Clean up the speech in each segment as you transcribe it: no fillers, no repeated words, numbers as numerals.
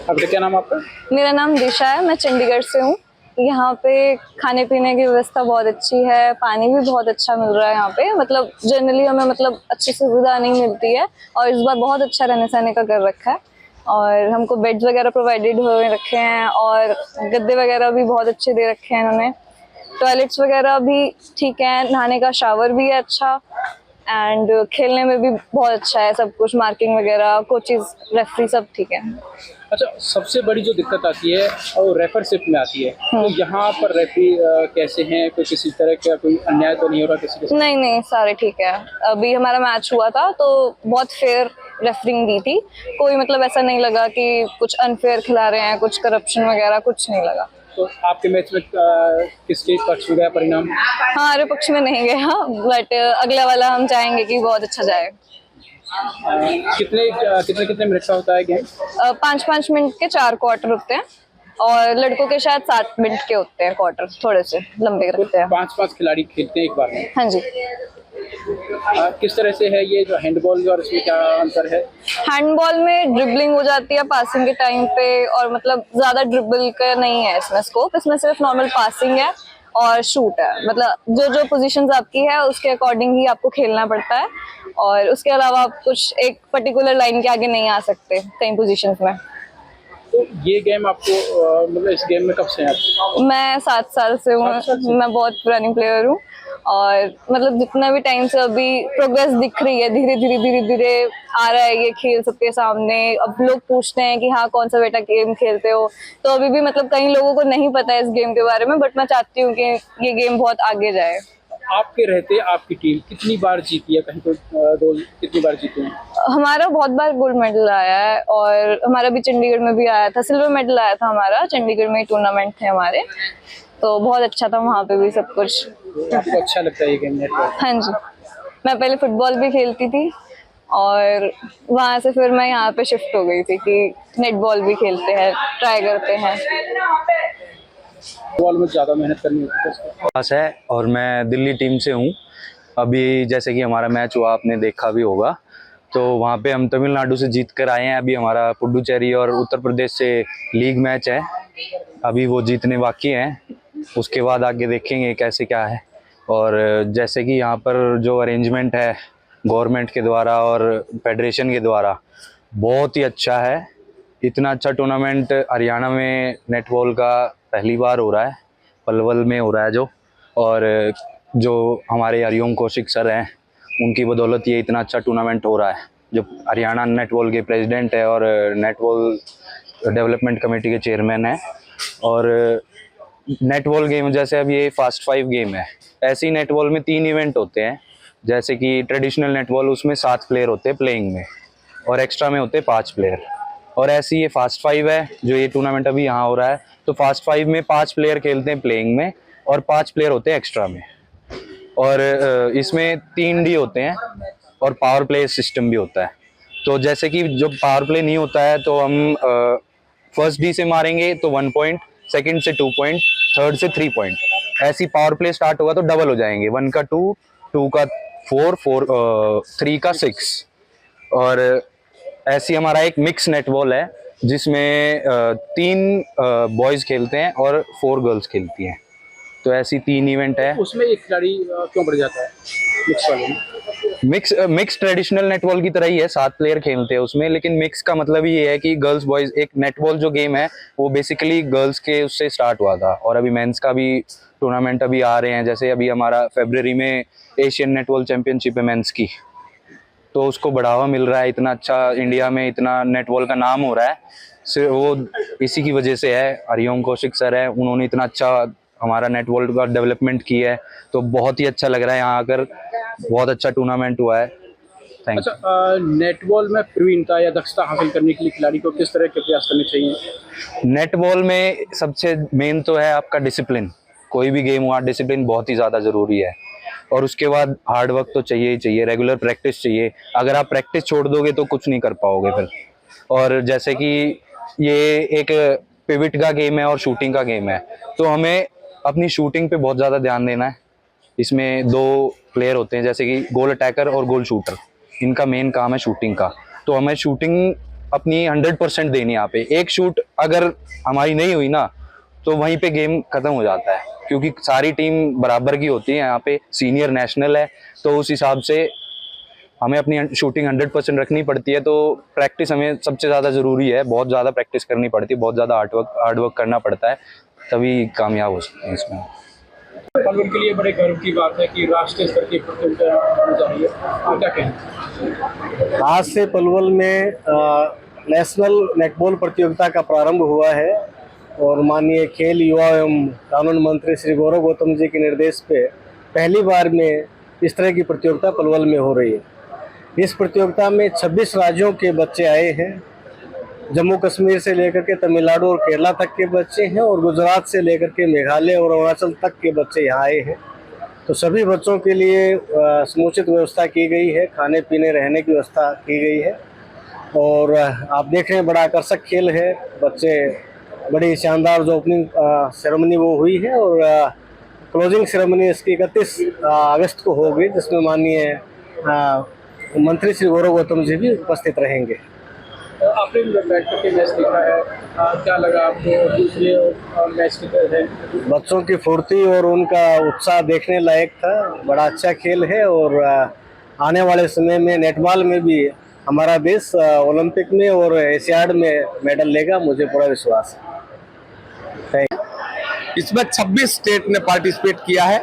आपका क्या नाम आपका? मेरा नाम दिशा है, मैं चंडीगढ़ से हूँ। यहाँ पे खाने पीने की व्यवस्था बहुत अच्छी है, पानी भी बहुत अच्छा मिल रहा है यहाँ पे। मतलब जनरली हमें मतलब अच्छी सुविधा नहीं मिलती है, और इस बार बहुत अच्छा रहने सहने का कर रखा है। और हमको बेड्स वगैरह प्रोवाइडेड हुए रखे हैं, और गद्दे वगैरह भी बहुत अच्छे दे रखे हैं इन्होंने। टॉयलेट्स वगैरह भी ठीक है, नहाने का शावर भी है अच्छा, एंड खेलने में भी बहुत अच्छा है सब कुछ। मार्किंग वगैरह, कोचेज, रेफरी सब ठीक है। अच्छा, सबसे बड़ी जो दिक्कत आती है और रेफरशिप में आती है, तो यहाँ पर रेफरी कैसे हैं? कोई किसी तरह का कोई अन्याय तो नहीं हो रहा किसी के साथ? नहीं नहीं, सारे ठीक है। अभी हमारा मैच हुआ था तो बहुत फेयर रेफरिंग दी थी। कोई मतलब ऐसा नहीं लगा कि कुछ अनफेयर खिला रहे हैं, कुछ करप्शन वगैरह कुछ नहीं लगा। तो आपके मैच में किसके पक्ष में गया परिणाम? हमारे पक्ष में नहीं गया, बट अगला वाला हम चाहेंगे कि बहुत अच्छा जाए। कितने कितने कितने मिनट का होता है गेम? 5-5 मिनट के 4 क्वार्टर होते हैं, और लड़कों के शायद 7 मिनट के होते हैं क्वार्टर, थोड़े से लंबे रखते हैं। 5-5 खिलाड़ी खेलते हैं एक बार में? हाँ जी। किस तरह से है ये जो हैंडबॉल और इसमें क्या अंतर है? हैंडबॉल में ड्रिबलिंग हो जाती है पासिंग के टाइम पे, और मतलब ज्यादा ड्रिबल का नहीं है इसमें स्कोप। इसमें सिर्फ नॉर्मल पासिंग है और शूट है। मतलब जो जो पोजीशंस आपकी है उसके अकॉर्डिंग ही आपको खेलना पड़ता है, और उसके अलावा आप कुछ एक पर्टिकुलर लाइन के आगे नहीं आ सकते कई पोजीशंस में। तो ये गेम आपको मतलब इस गेम में कब से हैं आप? मैं 7 साल से हूँ। 7 साल से? मैं बहुत पुरानी प्लेयर हूँ, और मतलब जितना भी टाइम से अभी प्रोग्रेस दिख रही है, धीरे धीरे धीरे धीरे आ रहा है ये खेल सबके सामने। अब लोग पूछते हैं कि हाँ कौन सा बेटा गेम खेलते हो, तो अभी भी मतलब कई लोगों को नहीं पता है इस गेम के बारे में, बट मैं चाहती हूँ कि ये गेम बहुत आगे जाए। आपके रहते आपकी टीम कितनी बार जीती है? कहीं तो गोल कितनी बार जीते हैं? हमारा बहुत बार गोल्ड मेडल आया है, और हमारा भी चंडीगढ़ में भी आया था। सिल्वर मेडल आया था हमारा, चंडीगढ़ में टूर्नामेंट थे हमारे, तो बहुत अच्छा था वहाँ पे भी सब कुछ। आपको अच्छा लगता है ये गेम नेटवर्क? हाँ जी। मैं पहले फुटबॉल भी खेलती थी, और वहाँ से फिर मैं यहाँ पे शिफ्ट हो गई थी कि नेटबॉल भी खेलते हैं, ट्राई करते हैं। बॉल में ज़्यादा मेहनत करनी होती है उसको। पास है, और मैं दिल्ली टीम से हूँ। अभी जैसे कि हमारा मैच हुआ, आपने देखा भी होगा, तो वहाँ पे हम तमिलनाडु से जीत कर आए हैं। अभी हमारा पुडुचेरी और उत्तर प्रदेश से लीग मैच है, अभी वो जीतने बाकी हैं। उसके बाद आगे देखेंगे कैसे क्या है। और जैसे कि यहाँ पर जो अरेंजमेंट है गवर्नमेंट के द्वारा और फेडरेशन के द्वारा, बहुत ही अच्छा है। इतना अच्छा टूर्नामेंट हरियाणा में नेटबॉल का पहली बार हो रहा है, पलवल में हो रहा है जो। और जो हमारे हरिओम कौशिक सर हैं, उनकी बदौलत ये इतना अच्छा टूर्नामेंट हो रहा है। जो हरियाणा नेटबॉल के प्रेसिडेंट है और नेटबॉल डेवलपमेंट कमेटी के चेयरमैन हैं। और नेटबॉल गेम जैसे अब ये फास्ट 5 गेम है, ऐसे ही नेटबॉल में 3 इवेंट होते हैं। जैसे कि ट्रेडिशनल नेटबॉल, उसमें 7 प्लेयर होते हैं प्लेइंग में, और एक्स्ट्रा में होते हैं 5 प्लेयर। और ऐसे ही ये फास्ट 5 है जो ये टूर्नामेंट अभी यहाँ हो रहा है। तो फास्ट 5 में 5 प्लेयर खेलते हैं प्लेइंग में, और 5 प्लेयर होते हैं एक्स्ट्रा में। और इसमें 3 डी होते हैं, और पावर प्ले सिस्टम भी होता है। तो जैसे कि जब पावर प्ले नहीं होता है तो हम फर्स्ट डी से मारेंगे तो 1 पॉइंट, सेकंड से 2 पॉइंट, थर्ड से 3 पॉइंट। ऐसी पावर प्ले स्टार्ट होगा तो डबल हो जाएंगे, 1 का 2, 2 का 4, 3 का 6। और ऐसी हमारा एक मिक्स नेटबॉल है जिसमें 3 बॉयज़ खेलते हैं और 4 गर्ल्स खेलती हैं। तो ऐसी 3 इवेंट है। उसमें एक खिलाड़ी क्यों बढ़ जाता है मिक्स वाले में? मिक्स ट्रेडिशनल नेटबॉल की तरह ही है, 7 प्लेयर खेलते हैं उसमें। लेकिन मिक्स का मतलब ये है कि गर्ल्स बॉयज, एक नेटबॉल जो गेम है वो बेसिकली गर्ल्स के उससे स्टार्ट हुआ था, और अभी मेंस का भी टूर्नामेंट अभी आ रहे हैं। जैसे अभी हमारा फरवरी में एशियन नेटबॉल चैंपियनशिप है मेंस की, तो उसको बढ़ावा मिल रहा है। इतना अच्छा इंडिया में इतना नेटबॉल का नाम हो रहा है, सिर्फ वो इसी की वजह से है। हरिओम कौशिक सर है, उन्होंने इतना अच्छा हमारा नेटबॉल का डेवलपमेंट किया है, तो बहुत ही अच्छा लग रहा है यहाँ आकर। बहुत अच्छा टूर्नामेंट हुआ है। Thank you. अच्छा, नेटबॉल में प्रवीणता या दक्षता हासिल करने के लिए खिलाड़ी को किस तरह के प्रयास करने चाहिए? नेटबॉल में सबसे मेन तो है आपका डिसिप्लिन। कोई भी गेम हुआ, डिसिप्लिन बहुत ही ज़्यादा ज़रूरी है। और उसके बाद हार्ड वर्क तो चाहिए ही चाहिए, रेगुलर प्रैक्टिस चाहिए। अगर आप प्रैक्टिस छोड़ दोगे तो कुछ नहीं कर पाओगे फिर। और जैसे कि ये एक पिविट का गेम है और शूटिंग का गेम है, तो हमें अपनी शूटिंग पे बहुत ज़्यादा ध्यान देना है। इसमें 2 प्लेयर होते हैं, जैसे कि गोल अटैकर और गोल शूटर। इनका मेन काम है शूटिंग का, तो हमें शूटिंग अपनी 100% देनी है यहाँ पे। एक शूट अगर हमारी नहीं हुई ना तो वहीं पे गेम खत्म हो जाता है, क्योंकि सारी टीम बराबर की होती है यहाँ पे, सीनियर नेशनल है, तो उस हिसाब से हमें अपनी शूटिंग 100% रखनी पड़ती है। तो प्रैक्टिस हमें सबसे ज़्यादा ज़रूरी है, बहुत ज़्यादा प्रैक्टिस करनी पड़ती है, बहुत ज़्यादा हार्डवर्क करना पड़ता है, तभी कामयाब हो सकते हैं इसमें। पलवल के लिए बड़े गर्व की बात है कि राष्ट्रीय स्तर की प्रतियोगिता होनी चाहिए, आप क्या कहें? आज से पलवल में नेशनल नेटबॉल प्रतियोगिता का प्रारंभ हुआ है और माननीय खेल युवा एवं कानून मंत्री श्री गौरव गौतम जी के निर्देश पे पहली बार में इस तरह की प्रतियोगिता पलवल में हो रही है। इस प्रतियोगिता में 26 राज्यों के बच्चे आए हैं, जम्मू कश्मीर से लेकर के तमिलनाडु और केरला तक के बच्चे हैं और गुजरात से लेकर के मेघालय और अरुणाचल तक के बच्चे यहाँ आए हैं। तो सभी बच्चों के लिए समुचित व्यवस्था की गई है, खाने पीने रहने की व्यवस्था की गई है और आप देख रहे हैं बड़ा आकर्षक खेल है। बच्चे बड़ी शानदार जो ओपनिंग सेरेमनी वो हुई है और क्लोजिंग सेरेमनी इसकी 31 अगस्त को होगी, जिसमें माननीय मंत्री श्री गौरव गौतम जी भी उपस्थित रहेंगे। आपने बैठ करके मैच देखा है, क्या लगा आपको? दूसरे मैच की तरह है, बच्चों की फुर्ती और उनका उत्साह देखने लायक था। बड़ा अच्छा खेल है और आने वाले समय में नेटबॉल में भी हमारा देश ओलंपिक में और एशियाड में मेडल लेगा, मुझे पूरा विश्वास है। इसमें 26 स्टेट ने पार्टिसिपेट किया है।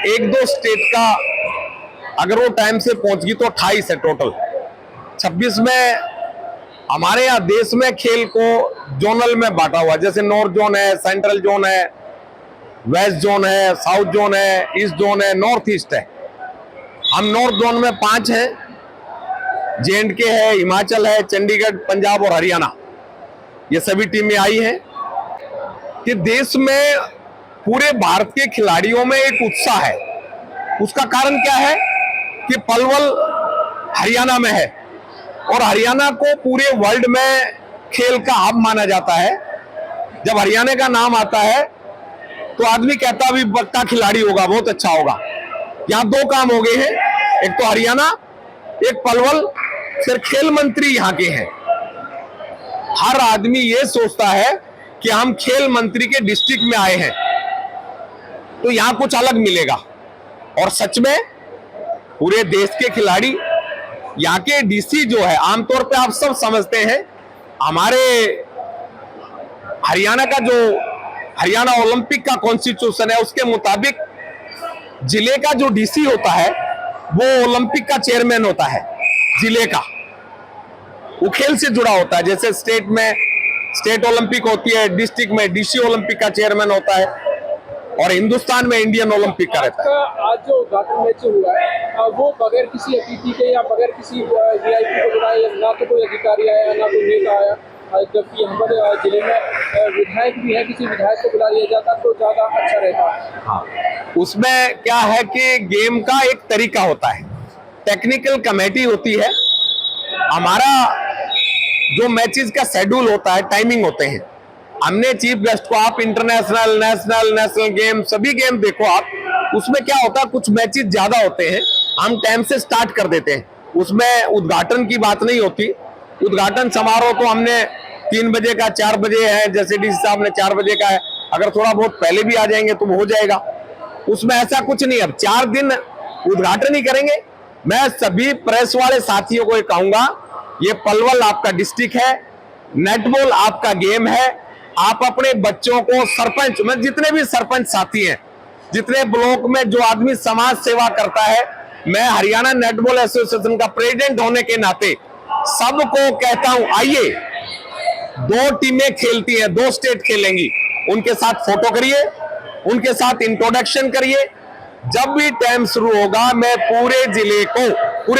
एक दो स्टेट का अगर वो टाइम से पहुंच गई तो 28 है टोटल। 26 में हमारे यहाँ देश में खेल को जोनल में बांटा हुआ, जैसे नॉर्थ जोन है, सेंट्रल जोन है, वेस्ट जोन है, साउथ जोन है, ईस्ट जोन है, नॉर्थ ईस्ट है। हम नॉर्थ जोन में 5 हैं, J&K है, हिमाचल है, चंडीगढ़, पंजाब और हरियाणा, ये सभी टीमें आई हैं। कि देश में पूरे भारत के खिलाड़ियों में एक उत्साह है। उसका कारण क्या है कि पलवल हरियाणा में है और हरियाणा को पूरे वर्ल्ड में खेल का हब माना जाता है। जब हरियाणा का नाम आता है तो आदमी कहता भी पक्का खिलाड़ी होगा, बहुत अच्छा होगा। यहाँ 2 काम हो गए हैं, एक तो हरियाणा, एक पलवल, फिर खेल मंत्री यहाँ के हैं। हर आदमी ये सोचता है कि हम खेल मंत्री के डिस्ट्रिक्ट में आए हैं तो यहाँ कुछ अलग मिलेगा, और सच में पूरे देश के खिलाड़ी, यहाँ के डीसी जो है, आमतौर पे आप सब समझते हैं, हमारे हरियाणा का जो हरियाणा ओलंपिक का कॉन्स्टिट्यूशन है उसके मुताबिक जिले का जो डीसी होता है वो ओलंपिक का चेयरमैन होता है जिले का। वो खेल से जुड़ा होता है, जैसे स्टेट में स्टेट ओलंपिक होती है, डिस्ट्रिक्ट में डीसी ओलंपिक का चेयरमैन होता है और हिंदुस्तान में इंडियन ओलंपिक का रहता है। आज जो उद्घाटन मैच हुआ है वो बगैर किसी अतिथि के या बगैर किसी वीआईपी को बुलाए, ना तो कोई अधिकारी आया ना कोई नेता आया, जबकि हमारे जिले में विधायक भी है, किसी विधायक को बुला लिया जाता तो ज्यादा अच्छा रहता। हाँ, उसमें क्या है कि गेम का एक तरीका होता है, टेक्निकल कमेटी होती है। हमारा जो मैचेस का शेड्यूल होता है, टाइमिंग होते हैं। हमने चीफ गेस्ट को, आप इंटरनेशनल, नेशनल गेम, सभी गेम देखो आप, उसमें क्या होता है, कुछ मैचेस ज्यादा होते हैं, हम टाइम से स्टार्ट कर देते हैं। उसमें उद्घाटन की बात नहीं होती। उद्घाटन समारोह तो हमने 3 बजे का, 4 बजे है, जैसे डीसी साहब ने 4 बजे का है, अगर थोड़ा बहुत पहले भी आ जाएंगे तो हो जाएगा। उसमें ऐसा कुछ नहीं है, अब 4 दिन उद्घाटन ही करेंगे। मैं सभी प्रेस वाले साथियों को कहूंगा, ये पलवल आपका डिस्ट्रिक्ट है, नेटबॉल आपका गेम है। आप अपने बच्चों को, सरपंच में जितने भी सरपंच साथी हैं, जितने ब्लॉक में जो आदमी समाज सेवा करता है, मैं हरियाणा नेटबॉल एसोसिएशन का प्रेसिडेंट होने के नाते सबको कहता हूं, आइए, 2 टीमें खेलती हैं, 2 स्टेट खेलेंगी, उनके साथ फोटो करिए, उनके साथ इंट्रोडक्शन करिए। जब भी टाइम शुरू होगा मैं पूरे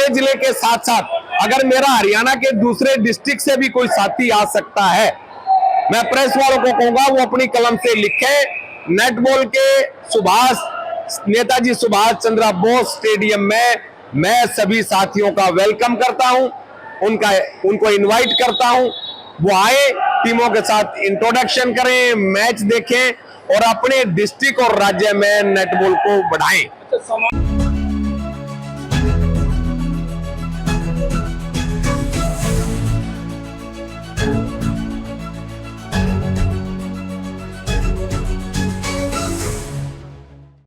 जिले के साथ साथ अगर मेरा हरियाणा के दूसरे डिस्ट्रिक्ट से भी कोई साथी आ सकता है, मैं प्रेस वालों को कहूंगा वो अपनी कलम से लिखे। नेटबॉल के नेताजी सुभाष चंद्र बोस स्टेडियम में मैं सभी साथियों का वेलकम करता हूं, उनको इनवाइट करता हूं, वो आए, टीमों के साथ इंट्रोडक्शन करें, मैच देखें और अपने डिस्ट्रिक्ट और राज्य में नेटबॉल को बढ़ाएं।